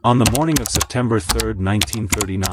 On the morning of September 3, 1939,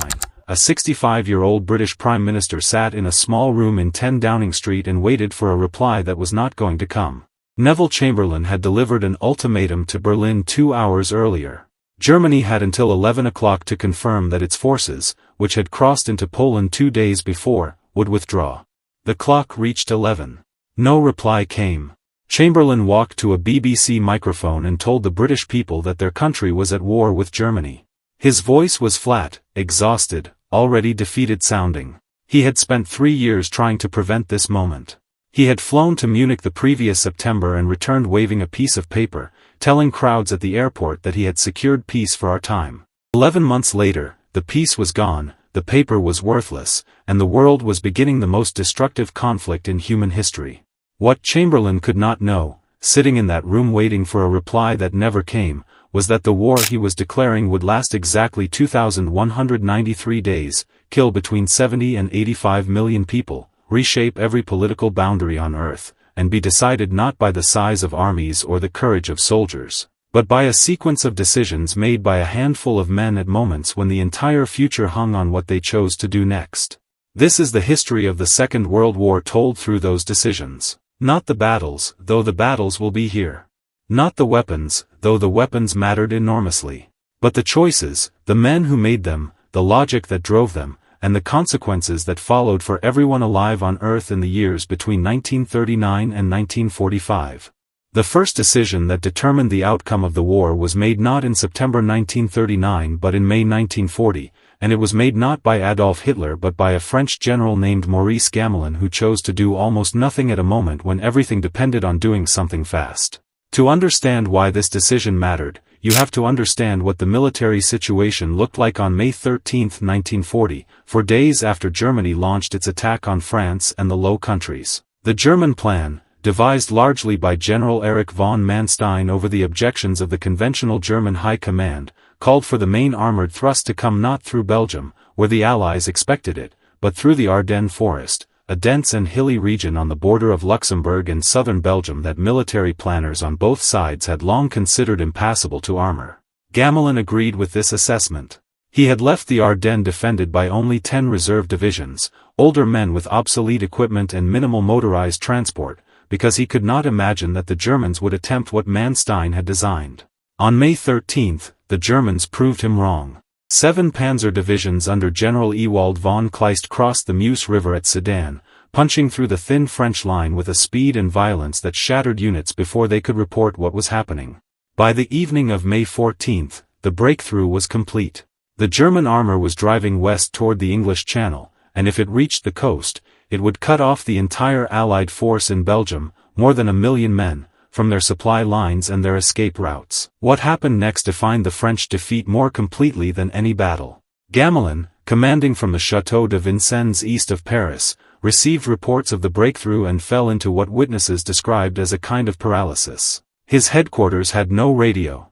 a 65-year-old British Prime Minister sat in a small room in 10 Downing Street and waited for a reply that was not going to come. Neville Chamberlain had delivered an ultimatum to Berlin 2 hours earlier. Germany had until 11 o'clock to confirm that its forces, which had crossed into Poland 2 days before, would withdraw. The clock reached 11. No reply came. Chamberlain walked to a BBC microphone and told the British people that their country was at war with Germany. His voice was flat, exhausted, already defeated sounding. He had spent 3 years trying to prevent this moment. He had flown to Munich the previous September and returned waving a piece of paper, telling crowds at the airport that he had secured peace for our time. 11 months later, the peace was gone, the paper was worthless, and the world was beginning the most destructive conflict in human history. What Chamberlain could not know, sitting in that room waiting for a reply that never came, was that the war he was declaring would last exactly 2,193 days, kill between 70 and 85 million people, reshape every political boundary on Earth, and be decided not by the size of armies or the courage of soldiers, but by a sequence of decisions made by a handful of men at moments when the entire future hung on what they chose to do next. This is the history of the Second World War told through those decisions. Not the battles, though the battles will be here. Not the weapons, though the weapons mattered enormously. But the choices, the men who made them, the logic that drove them, and the consequences that followed for everyone alive on Earth in the years between 1939 and 1945. The first decision that determined the outcome of the war was made not in September 1939 but in May 1940, and it was made not by Adolf Hitler but by a French general named Maurice Gamelin who chose to do almost nothing at a moment when everything depended on doing something fast. To understand why this decision mattered, you have to understand what the military situation looked like on May 13, 1940, 4 days after Germany launched its attack on France and the Low Countries. The German plan, devised largely by General Erich von Manstein over the objections of the conventional German High Command, called for the main armored thrust to come not through Belgium, where the Allies expected it, but through the Ardennes Forest, a dense and hilly region on the border of Luxembourg and southern Belgium that military planners on both sides had long considered impassable to armor. Gamelin agreed with this assessment. He had left the Ardennes defended by only 10 reserve divisions, older men with obsolete equipment and minimal motorized transport, because he could not imagine that the Germans would attempt what Manstein had designed. On May 13, the Germans proved him wrong. 7 panzer divisions under General Ewald von Kleist crossed the Meuse River at Sedan, punching through the thin French line with a speed and violence that shattered units before they could report what was happening. By the evening of May 14, the breakthrough was complete. The German armor was driving west toward the English Channel, and if it reached the coast, it would cut off the entire Allied force in Belgium, more than 1 million men, from their supply lines and their escape routes. What happened next defined the French defeat more completely than any battle. Gamelin, commanding from the Château de Vincennes east of Paris, received reports of the breakthrough and fell into what witnesses described as a kind of paralysis. His headquarters had no radio.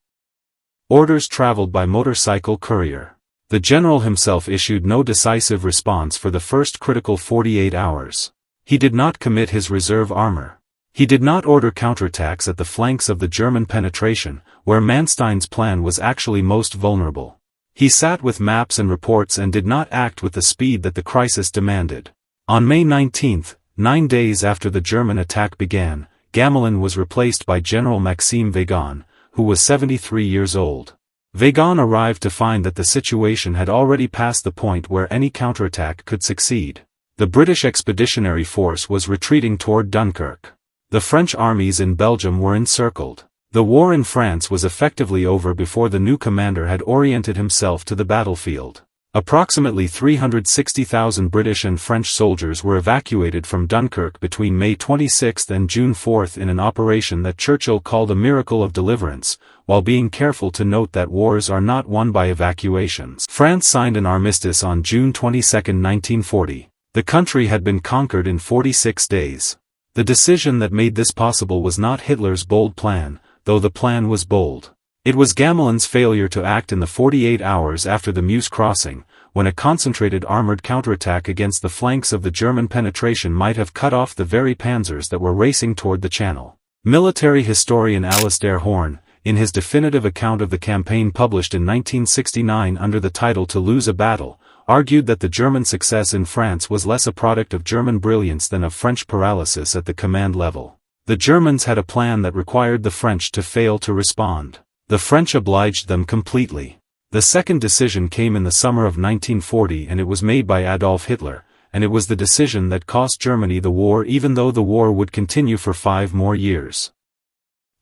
Orders traveled by motorcycle courier. The general himself issued no decisive response for the first critical 48 hours. He did not commit his reserve armor. He did not order counterattacks at the flanks of the German penetration, where Manstein's plan was actually most vulnerable. He sat with maps and reports and did not act with the speed that the crisis demanded. On May 19, 9 days after the German attack began, Gamelin was replaced by General Maxime Weygand, who was 73 years old. Weygand arrived to find that the situation had already passed the point where any counterattack could succeed. The British Expeditionary Force was retreating toward Dunkirk. The French armies in Belgium were encircled. The war in France was effectively over before the new commander had oriented himself to the battlefield. Approximately 360,000 British and French soldiers were evacuated from Dunkirk between May 26 and June 4 in an operation that Churchill called a miracle of deliverance, while being careful to note that wars are not won by evacuations. France signed an armistice on June 22, 1940. The country had been conquered in 46 days. The decision that made this possible was not Hitler's bold plan, though the plan was bold. It was Gamelin's failure to act in the 48 hours after the Meuse crossing, when a concentrated armored counterattack against the flanks of the German penetration might have cut off the very panzers that were racing toward the Channel. Military historian Alistair Horn, in his definitive account of the campaign published in 1969 under the title To Lose a Battle, argued that the German success in France was less a product of German brilliance than of French paralysis at the command level. The Germans had a plan that required the French to fail to respond. The French obliged them completely. The second decision came in the summer of 1940, and it was made by Adolf Hitler, and it was the decision that cost Germany the war, even though the war would continue for 5 more years.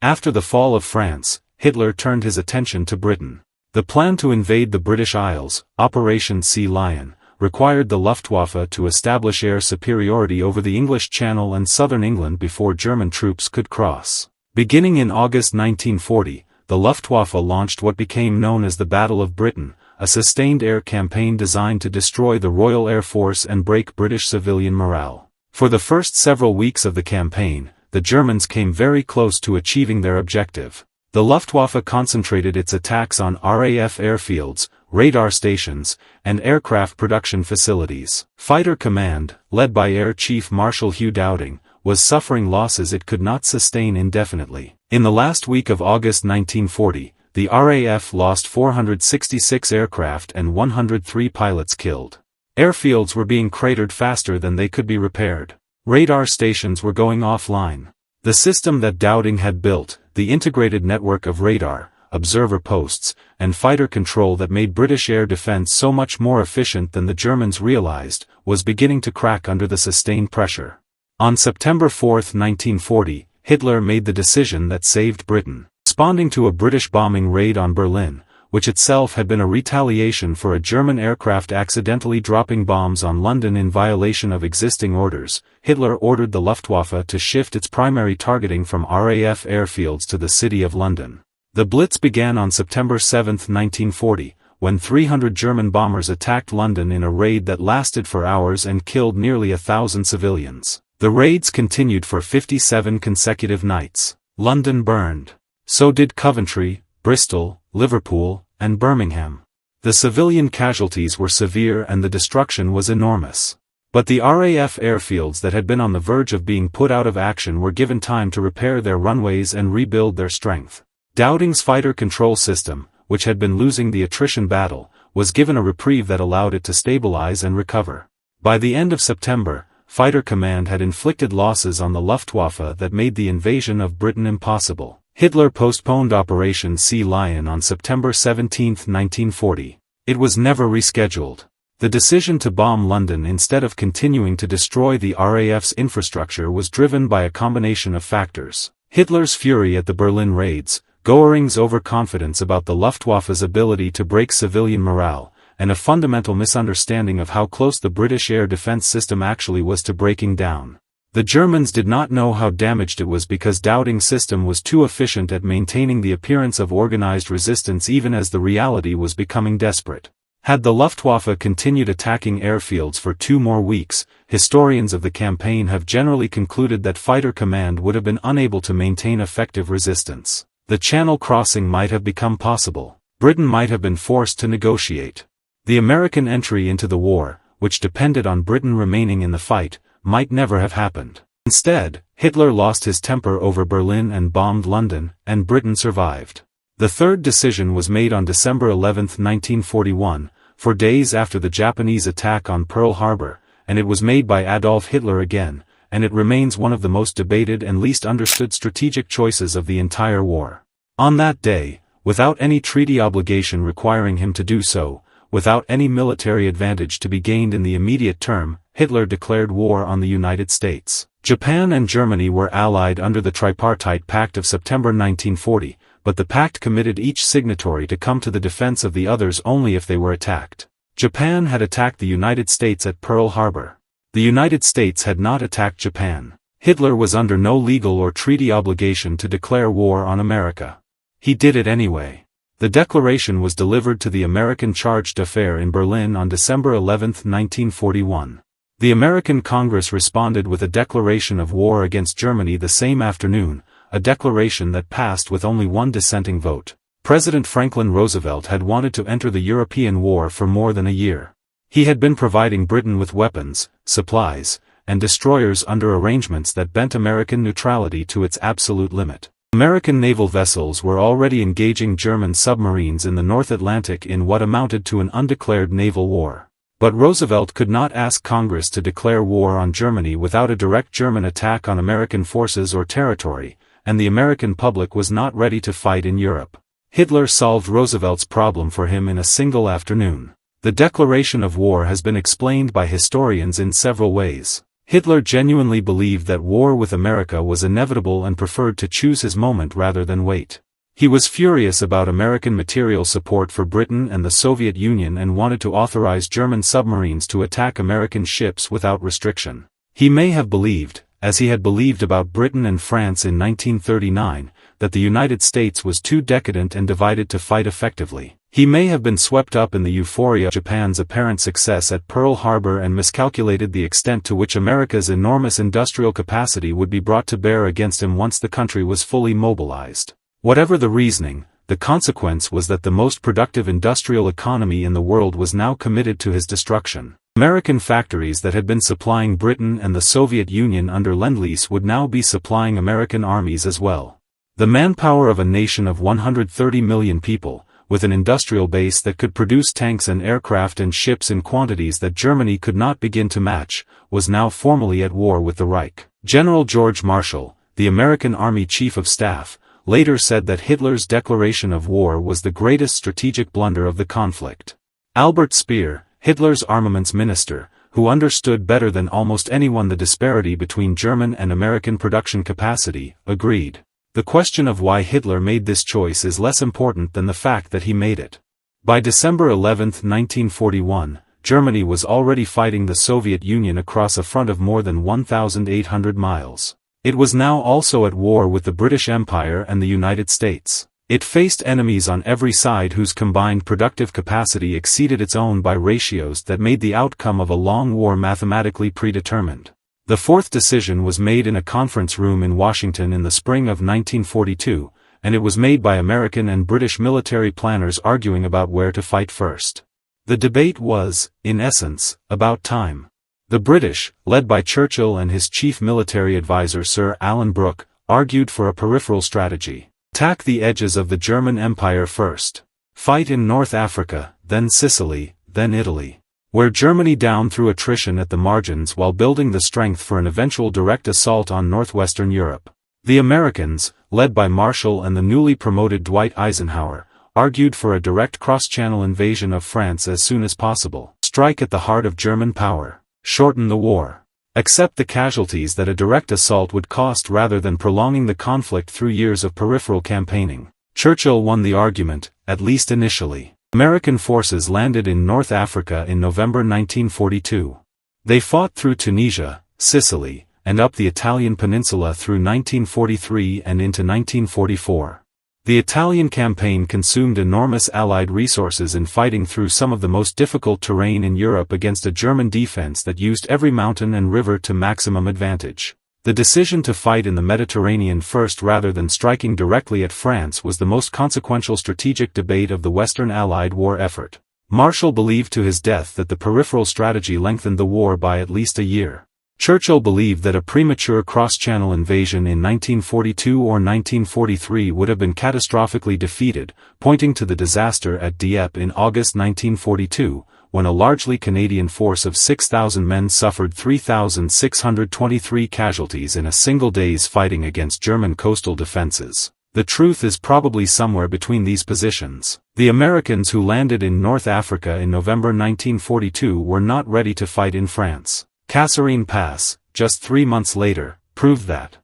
After the fall of France, Hitler turned his attention to Britain. The plan to invade the British Isles, Operation Sea Lion, required the Luftwaffe to establish air superiority over the English Channel and southern England before German troops could cross. Beginning in August 1940, the Luftwaffe launched what became known as the Battle of Britain, a sustained air campaign designed to destroy the Royal Air Force and break British civilian morale. For the first several weeks of the campaign, the Germans came very close to achieving their objective. The Luftwaffe concentrated its attacks on RAF airfields, radar stations, and aircraft production facilities. Fighter Command, led by Air Chief Marshal Hugh Dowding, was suffering losses it could not sustain indefinitely. In the last week of August 1940, the RAF lost 466 aircraft and 103 pilots killed. Airfields were being cratered faster than they could be repaired. Radar stations were going offline. The system that Dowding had built, the integrated network of radar, observer posts, and fighter control that made British air defense so much more efficient than the Germans realized, was beginning to crack under the sustained pressure. On September 4, 1940, Hitler made the decision that saved Britain. Responding to a British bombing raid on Berlin, which itself had been a retaliation for a German aircraft accidentally dropping bombs on London in violation of existing orders, Hitler ordered the Luftwaffe to shift its primary targeting from RAF airfields to the City of London. The Blitz began on September 7, 1940, when 300 German bombers attacked London in a raid that lasted for hours and killed nearly 1,000 civilians. The raids continued for 57 consecutive nights. London burned. So did Coventry, Bristol, Liverpool, and Birmingham. The civilian casualties were severe and the destruction was enormous. But the RAF airfields that had been on the verge of being put out of action were given time to repair their runways and rebuild their strength. Dowding's fighter control system, which had been losing the attrition battle, was given a reprieve that allowed it to stabilize and recover. By the end of September, Fighter Command had inflicted losses on the Luftwaffe that made the invasion of Britain impossible. Hitler postponed Operation Sea Lion on September 17, 1940. It was never rescheduled. The decision to bomb London instead of continuing to destroy the RAF's infrastructure was driven by a combination of factors. Hitler's fury at the Berlin raids, Göring's overconfidence about the Luftwaffe's ability to break civilian morale, and a fundamental misunderstanding of how close the British air defense system actually was to breaking down. The Germans did not know how damaged it was because Dowding's system was too efficient at maintaining the appearance of organized resistance even as the reality was becoming desperate. Had the Luftwaffe continued attacking airfields for 2 more weeks, historians of the campaign have generally concluded that Fighter Command would have been unable to maintain effective resistance. The Channel crossing might have become possible. Britain might have been forced to negotiate. The American entry into the war, which depended on Britain remaining in the fight, might never have happened. Instead, Hitler lost his temper over Berlin and bombed London, and Britain survived. The third decision was made on December 11, 1941, 4 days after the Japanese attack on Pearl Harbor, and it was made by Adolf Hitler again, and it remains one of the most debated and least understood strategic choices of the entire war. On that day, without any treaty obligation requiring him to do so, without any military advantage to be gained in the immediate term, Hitler declared war on the United States. Japan and Germany were allied under the Tripartite Pact of September 1940, but the pact committed each signatory to come to the defense of the others only if they were attacked. Japan had attacked the United States at Pearl Harbor. The United States had not attacked Japan. Hitler was under no legal or treaty obligation to declare war on America. He did it anyway. The declaration was delivered to the American Charge d'Affaires in Berlin on December 11, 1941. The American Congress responded with a declaration of war against Germany the same afternoon, a declaration that passed with only one dissenting vote. President Franklin Roosevelt had wanted to enter the European war for more than a year. He had been providing Britain with weapons, supplies, and destroyers under arrangements that bent American neutrality to its absolute limit. American naval vessels were already engaging German submarines in the North Atlantic in what amounted to an undeclared naval war. But Roosevelt could not ask Congress to declare war on Germany without a direct German attack on American forces or territory, and the American public was not ready to fight in Europe. Hitler solved Roosevelt's problem for him in a single afternoon. The declaration of war has been explained by historians in several ways. Hitler genuinely believed that war with America was inevitable and preferred to choose his moment rather than wait. He was furious about American material support for Britain and the Soviet Union and wanted to authorize German submarines to attack American ships without restriction. He may have believed, as he had believed about Britain and France in 1939, that the United States was too decadent and divided to fight effectively. He may have been swept up in the euphoria of Japan's apparent success at Pearl Harbor and miscalculated the extent to which America's enormous industrial capacity would be brought to bear against him once the country was fully mobilized. Whatever the reasoning, the consequence was that the most productive industrial economy in the world was now committed to his destruction. American factories that had been supplying Britain and the Soviet Union under Lend-Lease would now be supplying American armies as well. The manpower of a nation of 130 million people, with an industrial base that could produce tanks and aircraft and ships in quantities that Germany could not begin to match, was now formally at war with the Reich. General George Marshall, the American Army Chief of Staff, later said that Hitler's declaration of war was the greatest strategic blunder of the conflict. Albert Speer, Hitler's armaments minister, who understood better than almost anyone the disparity between German and American production capacity, agreed. The question of why Hitler made this choice is less important than the fact that he made it. By December 11, 1941, Germany was already fighting the Soviet Union across a front of more than 1,800 miles. It was now also at war with the British Empire and the United States. It faced enemies on every side whose combined productive capacity exceeded its own by ratios that made the outcome of a long war mathematically predetermined. The fourth decision was made in a conference room in Washington in the spring of 1942, and it was made by American and British military planners arguing about where to fight first. The debate was, in essence, about time. The British, led by Churchill and his chief military advisor Sir Alan Brooke, argued for a peripheral strategy. Attack the edges of the German Empire first. Fight in North Africa, then Sicily, then Italy. Wear Germany down through attrition at the margins while building the strength for an eventual direct assault on northwestern Europe. The Americans, led by Marshall and the newly promoted Dwight Eisenhower, argued for a direct cross-channel invasion of France as soon as possible. Strike at the heart of German power. Shorten the war. Accept the casualties that a direct assault would cost rather than prolonging the conflict through years of peripheral campaigning. Churchill won the argument, at least initially. American forces landed in North Africa in November 1942. They fought through Tunisia, Sicily, and up the Italian peninsula through 1943 and into 1944. The Italian campaign consumed enormous Allied resources in fighting through some of the most difficult terrain in Europe against a German defense that used every mountain and river to maximum advantage. The decision to fight in the Mediterranean first rather than striking directly at France was the most consequential strategic debate of the Western Allied war effort. Marshall believed to his death that the peripheral strategy lengthened the war by at least a year. Churchill believed that a premature cross-channel invasion in 1942 or 1943 would have been catastrophically defeated, pointing to the disaster at Dieppe in August 1942, when a largely Canadian force of 6,000 men suffered 3,623 casualties in a single day's fighting against German coastal defenses. The truth is probably somewhere between these positions. The Americans who landed in North Africa in November 1942 were not ready to fight in France. Kasserine Pass, just 3 months later, proved that.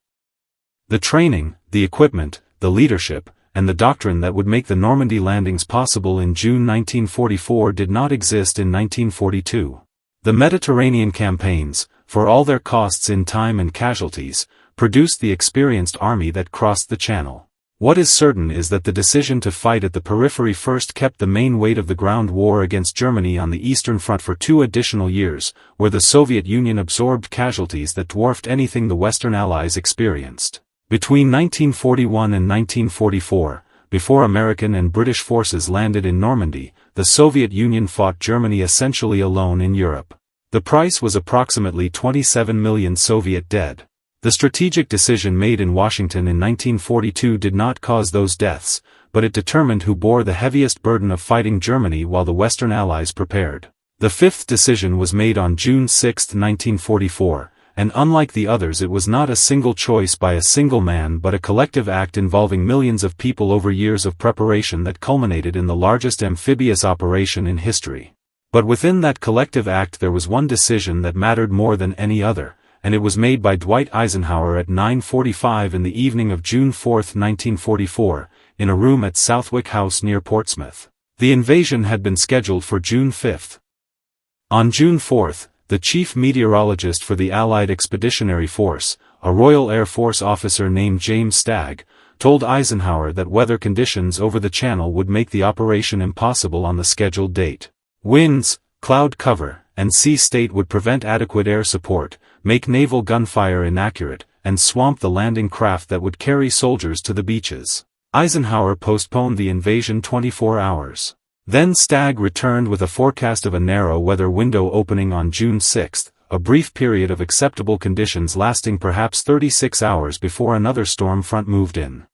The training, the equipment, the leadership, and the doctrine that would make the Normandy landings possible in June 1944 did not exist in 1942. The Mediterranean campaigns, for all their costs in time and casualties, produced the experienced army that crossed the Channel. What is certain is that the decision to fight at the periphery first kept the main weight of the ground war against Germany on the Eastern Front for 2 additional years, where the Soviet Union absorbed casualties that dwarfed anything the Western Allies experienced. Between 1941 and 1944, before American and British forces landed in Normandy, the Soviet Union fought Germany essentially alone in Europe. The price was approximately 27 million Soviet dead. The strategic decision made in Washington in 1942 did not cause those deaths, but it determined who bore the heaviest burden of fighting Germany while the Western Allies prepared. The fifth decision was made on June 6, 1944, and unlike the others it was not a single choice by a single man but a collective act involving millions of people over years of preparation that culminated in the largest amphibious operation in history. But within that collective act there was one decision that mattered more than any other, and it was made by Dwight Eisenhower at 9:45 in the evening of June 4, 1944, in a room at Southwick House near Portsmouth. The invasion had been scheduled for June 5. On June 4, the chief meteorologist for the Allied Expeditionary Force, a Royal Air Force officer named James Stagg, told Eisenhower that weather conditions over the Channel would make the operation impossible on the scheduled date. Winds, cloud cover, and sea state would prevent adequate air support, make naval gunfire inaccurate, and swamp the landing craft that would carry soldiers to the beaches. Eisenhower postponed the invasion 24 hours. Then Stagg returned with a forecast of a narrow weather window opening on June 6, a brief period of acceptable conditions lasting perhaps 36 hours before another storm front moved in.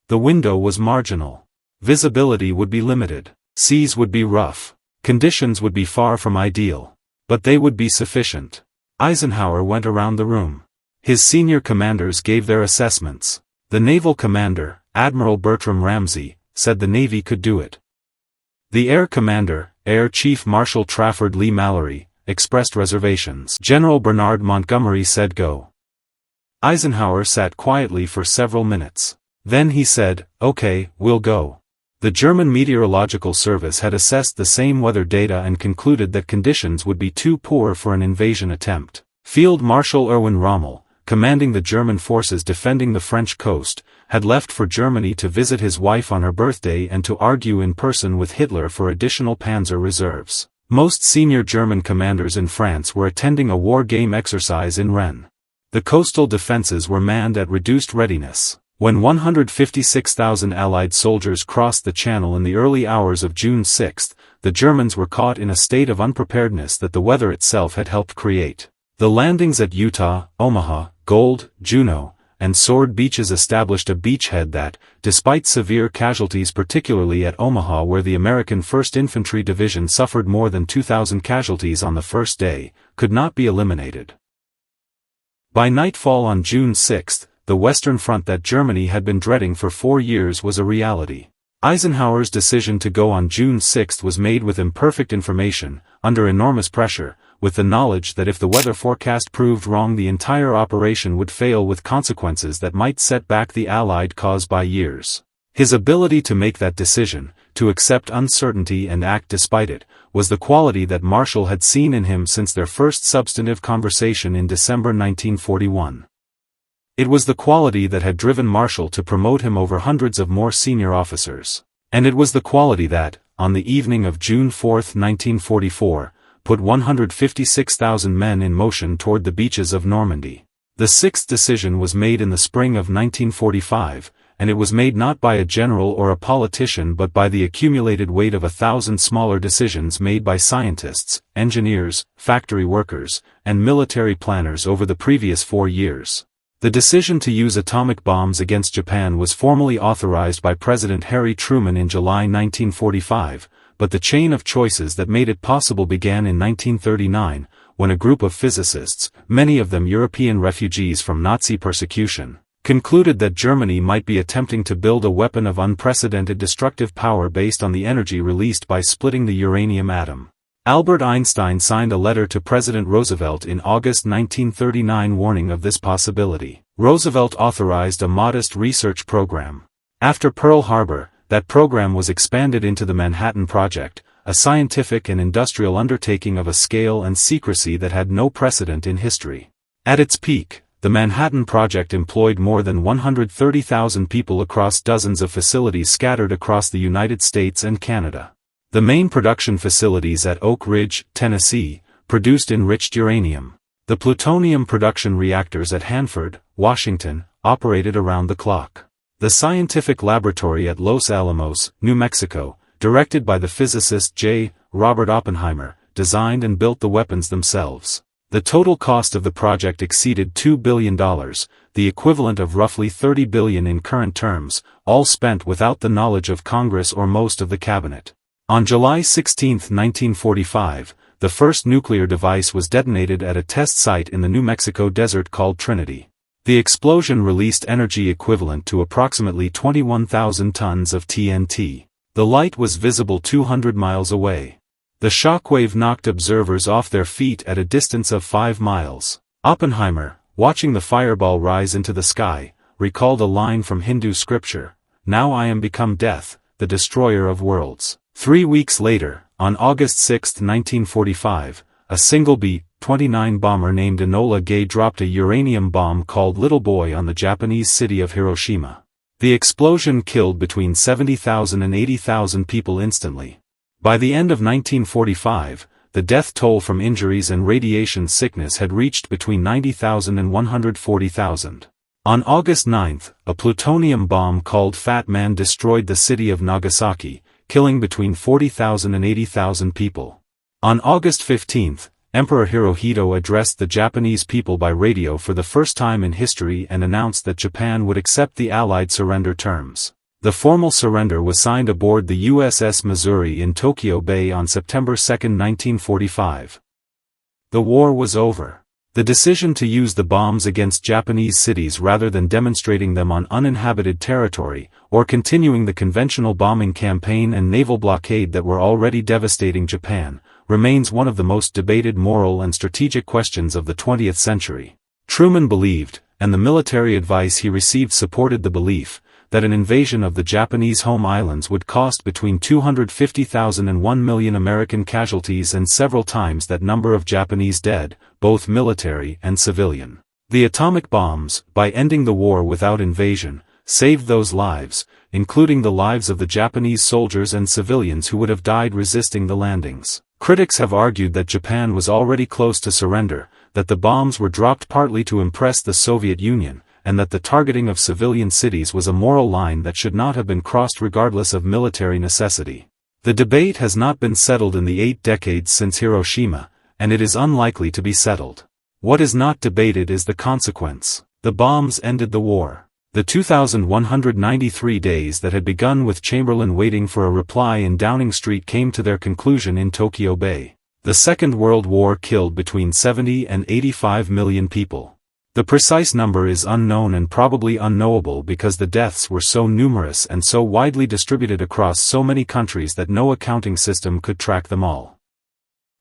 The window was marginal. Visibility would be limited. Seas would be rough. Conditions would be far from ideal. But they would be sufficient. Eisenhower went around the room. His senior commanders gave their assessments. The naval commander, Admiral Bertram Ramsay, said the Navy could do it. The Air Commander, Air Chief Marshal Trafford Lee Mallory, expressed reservations. General Bernard Montgomery said go. Eisenhower sat quietly for several minutes. Then he said, "Okay, we'll go." The German Meteorological Service had assessed the same weather data and concluded that conditions would be too poor for an invasion attempt. Field Marshal Erwin Rommel, commanding the German forces defending the French coast, had left for Germany to visit his wife on her birthday and to argue in person with Hitler for additional panzer reserves. Most senior German commanders in France were attending a war game exercise in Rennes. The coastal defenses were manned at reduced readiness. When 156,000 Allied soldiers crossed the Channel in the early hours of June 6, the Germans were caught in a state of unpreparedness that the weather itself had helped create. The landings at Utah, Omaha, Gold, Juneau, and Sword beaches established a beachhead that, despite severe casualties particularly at Omaha where the American 1st Infantry Division suffered more than 2,000 casualties on the first day, could not be eliminated. By nightfall on June 6, the Western Front that Germany had been dreading for 4 years was a reality. Eisenhower's decision to go on June 6 was made with imperfect information, under enormous pressure, with the knowledge that if the weather forecast proved wrong the entire operation would fail with consequences that might set back the Allied cause by years. His ability to make that decision, to accept uncertainty and act despite it, was the quality that Marshall had seen in him since their first substantive conversation in December 1941. It was the quality that had driven Marshall to promote him over hundreds of more senior officers. And it was the quality that, on the evening of June 4, 1944, put 156,000 men in motion toward the beaches of Normandy. The sixth decision was made in the spring of 1945, and it was made not by a general or a politician but by the accumulated weight of 1,000 smaller decisions made by scientists, engineers, factory workers, and military planners over the previous 4 years. The decision to use atomic bombs against Japan was formally authorized by President Harry Truman in July 1945, but the chain of choices that made it possible began in 1939, when a group of physicists, many of them European refugees from Nazi persecution, concluded that Germany might be attempting to build a weapon of unprecedented destructive power based on the energy released by splitting the uranium atom. Albert Einstein signed a letter to President Roosevelt in August 1939 warning of this possibility. Roosevelt authorized a modest research program. After Pearl Harbor, that program was expanded into the Manhattan Project, a scientific and industrial undertaking of a scale and secrecy that had no precedent in history. At its peak, the Manhattan Project employed more than 130,000 people across dozens of facilities scattered across the United States and Canada. The main production facilities at Oak Ridge, Tennessee, produced enriched uranium. The plutonium production reactors at Hanford, Washington, operated around the clock. The scientific laboratory at Los Alamos, New Mexico, directed by the physicist J. Robert Oppenheimer, designed and built the weapons themselves. The total cost of the project exceeded $2 billion, the equivalent of roughly $30 billion in current terms, all spent without the knowledge of Congress or most of the cabinet. On July 16, 1945, the first nuclear device was detonated at a test site in the New Mexico desert called Trinity. The explosion released energy equivalent to approximately 21,000 tons of TNT. The light was visible 200 miles away. The shockwave knocked observers off their feet at a distance of 5 miles. Oppenheimer, watching the fireball rise into the sky, recalled a line from Hindu scripture, "Now I am become death, the destroyer of worlds." 3 weeks later, on August 6, 1945, a single B-29 bomber named Enola Gay dropped a uranium bomb called Little Boy on the Japanese city of Hiroshima. The explosion killed between 70,000 and 80,000 people instantly. By the end of 1945, the death toll from injuries and radiation sickness had reached between 90,000 and 140,000. On August 9, a plutonium bomb called Fat Man destroyed the city of Nagasaki, killing between 40,000 and 80,000 people. On August 15, Emperor Hirohito addressed the Japanese people by radio for the first time in history and announced that Japan would accept the Allied surrender terms. The formal surrender was signed aboard the USS Missouri in Tokyo Bay on September 2, 1945. The war was over. The decision to use the bombs against Japanese cities rather than demonstrating them on uninhabited territory, or continuing the conventional bombing campaign and naval blockade that were already devastating Japan, remains one of the most debated moral and strategic questions of the 20th century. Truman believed, and the military advice he received supported the belief, that an invasion of the Japanese home islands would cost between 250,000 and 1 million American casualties and several times that number of Japanese dead, both military and civilian. The atomic bombs, by ending the war without invasion, saved those lives, including the lives of the Japanese soldiers and civilians who would have died resisting the landings. Critics have argued that Japan was already close to surrender, that the bombs were dropped partly to impress the Soviet Union, and that the targeting of civilian cities was a moral line that should not have been crossed regardless of military necessity. The debate has not been settled in the 8 decades since Hiroshima, and it is unlikely to be settled. What is not debated is the consequence. The bombs ended the war. The 2,193 days that had begun with Chamberlain waiting for a reply in Downing Street came to their conclusion in Tokyo Bay. The Second World War killed between 70 and 85 million people. The precise number is unknown and probably unknowable because the deaths were so numerous and so widely distributed across so many countries that no accounting system could track them all.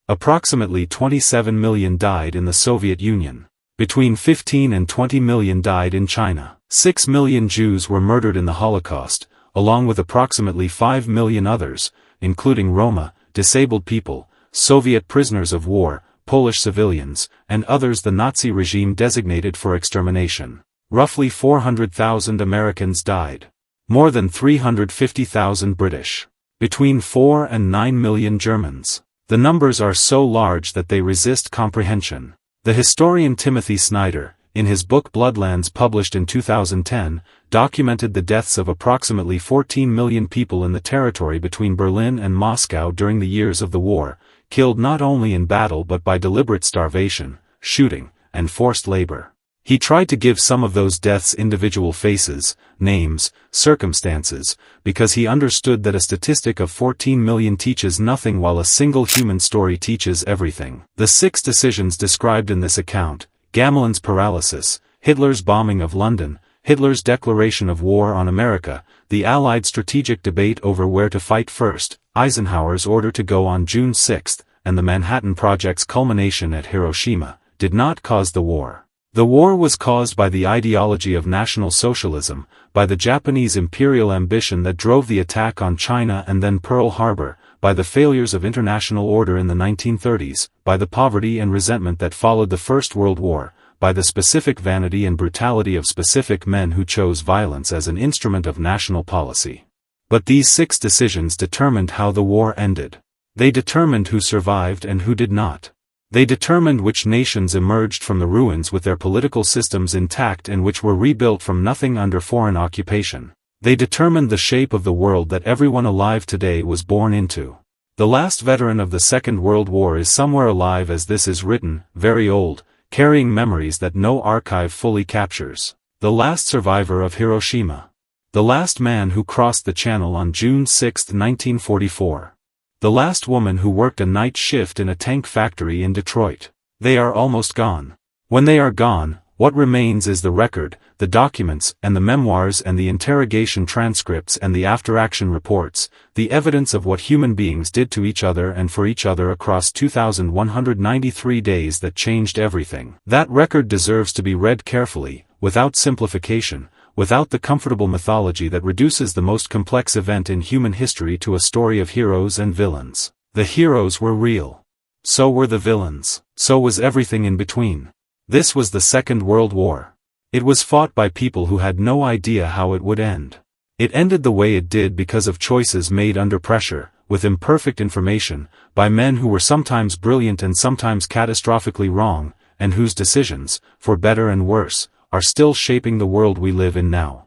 Approximately 27 million died in the Soviet Union. Between 15 and 20 million died in China. 6 million Jews were murdered in the Holocaust, along with approximately 5 million others, including Roma, disabled people, Soviet prisoners of war, Polish civilians, and others the Nazi regime designated for extermination. Roughly 400,000 Americans died. More than 350,000 British. Between 4 and 9 million Germans. The numbers are so large that they resist comprehension. The historian Timothy Snyder, in his book Bloodlands published in 2010, documented the deaths of approximately 14 million people in the territory between Berlin and Moscow during the years of the war, killed not only in battle but by deliberate starvation, shooting, and forced labor. He tried to give some of those deaths individual faces, names, circumstances, because he understood that a statistic of 14 million teaches nothing while a single human story teaches everything. The 6 decisions described in this account, Gamelin's paralysis, Hitler's bombing of London, Hitler's declaration of war on America, the Allied strategic debate over where to fight first, Eisenhower's order to go on June 6, and the Manhattan Project's culmination at Hiroshima, did not cause the war. The war was caused by the ideology of National Socialism, by the Japanese imperial ambition that drove the attack on China and then Pearl Harbor, by the failures of international order in the 1930s, by the poverty and resentment that followed the First World War, by the specific vanity and brutality of specific men who chose violence as an instrument of national policy. But these 6 decisions determined how the war ended. They determined who survived and who did not. They determined which nations emerged from the ruins with their political systems intact and which were rebuilt from nothing under foreign occupation. They determined the shape of the world that everyone alive today was born into. The last veteran of the Second World War is somewhere alive as this is written, very old, carrying memories that no archive fully captures. The last survivor of Hiroshima. The last man who crossed the channel on June 6, 1944. The last woman who worked a night shift in a tank factory in Detroit. They are almost gone. When they are gone, what remains is the record, the documents and the memoirs and the interrogation transcripts and the after-action reports, the evidence of what human beings did to each other and for each other across 2,193 days that changed everything. That record deserves to be read carefully, without simplification, without the comfortable mythology that reduces the most complex event in human history to a story of heroes and villains. The heroes were real. So were the villains. So was everything in between. This was the Second World War. It was fought by people who had no idea how it would end. It ended the way it did because of choices made under pressure, with imperfect information, by men who were sometimes brilliant and sometimes catastrophically wrong, and whose decisions, for better and worse, are still shaping the world we live in now.